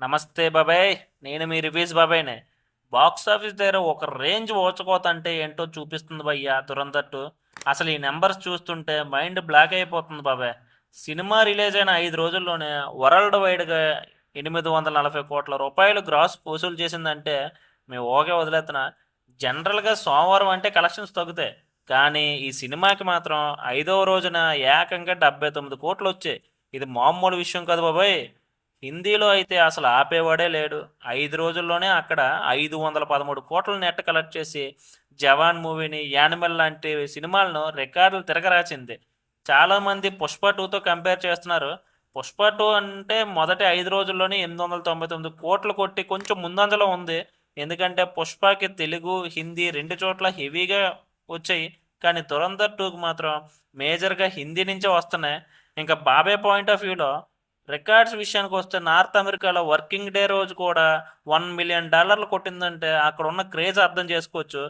నమస్తే బాబాయ్. నేను మీ రివ్యూస్ బాబాయ్నే. బాక్స్ ఆఫీస్ దగ్గర ఒక రేంజ్ ఓచకోత అంటే ఏంటో చూపిస్తుంది భయ్యా 'దురంధర్ 2'. అసలు ఈ నెంబర్స్ చూస్తుంటే మైండ్ బ్లాక్ అయిపోతుంది బాబాయ్. సినిమా రిలీజ్ అయిన 5 రోజుల్లోనే వరల్డ్ వైడ్గా 840 కోట్ల రూపాయలు గ్రాస్ వసూలు చేసిందంటే మేము ఓకే వదిలేస్తున్నా. జనరల్గా సోమవారం అంటే కలెక్షన్స్ తగ్గుతాయి, కానీ ఈ సినిమాకి మాత్రం 5వ రోజున ఏకంగా 79 కోట్లు వచ్చాయి. ఇది మామూలు విషయం కాదు బాబాయ్. హిందీలో అయితే అసలు ఆపేవాడే లేడు. 5 రోజుల్లోనే అక్కడ 513 కోట్ల నెట్ కలెక్ట్ చేసి జవాన్ మూవీని, యానిమల్ లాంటి సినిమాలను రికార్డులు తిరగరాచింది. చాలామంది పుష్ప 2తో కంపేర్ చేస్తున్నారు. పుష్ప 2 అంటే మొదటి 5 రోజుల్లోనే 899 కోట్లు కొట్టి కొంచెం ముందంజలో ఉంది. ఎందుకంటే పుష్పకి తెలుగు, హిందీ రెండు చోట్ల హెవీగా వచ్చాయి. కానీ దురంధర్ 2కి మాత్రం మేజర్గా హిందీ నుంచే వస్తున్నాయి. ఇంకా బాబాయ్ పాయింట్ ఆఫ్ వ్యూలో రికార్డ్స్ విషయానికి వస్తే నార్త్ అమెరికాలో వర్కింగ్ డే రోజు కూడా $1 మిలియన్ కొట్టిందంటే అక్కడ ఉన్న క్రేజ్ అర్థం చేసుకోవచ్చు.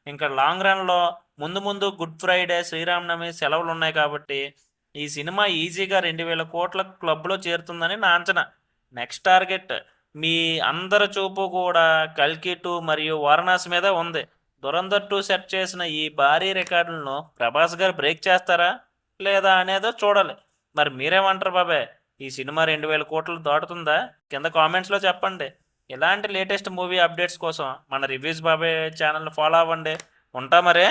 ఇంకా లాంగ్ రన్లో ముందు ముందు గుడ్ ఫ్రైడే, శ్రీరామనవమి సెలవులు ఉన్నాయి కాబట్టి ఈ సినిమా ఈజీగా 2000 కోట్ల క్లబ్లో చేరుతుందని నా అంచనా. నెక్స్ట్ టార్గెట్ మీ అందరి చూపు కూడా కల్కి 2 మరియు వారణాసి మీద ఉంది. దురంధర్ 2 సెట్ చేసిన ఈ భారీ రికార్డులను ప్రభాస్ గారు బ్రేక్ చేస్తారా లేదా అనేదో చూడాలి. మరి మీరేమంటారు బాబాయ్? ఈ సినిమా 2000 కోట్లు దాటుతుందా? కింద కామెంట్స్లో చెప్పండి. ఇలాంటి లేటెస్ట్ మూవీ అప్డేట్స్ కోసం మన రివ్యూస్ బాబాయ్ ఛానల్ని ఫాలో అవ్వండి. ఉంటా మరే.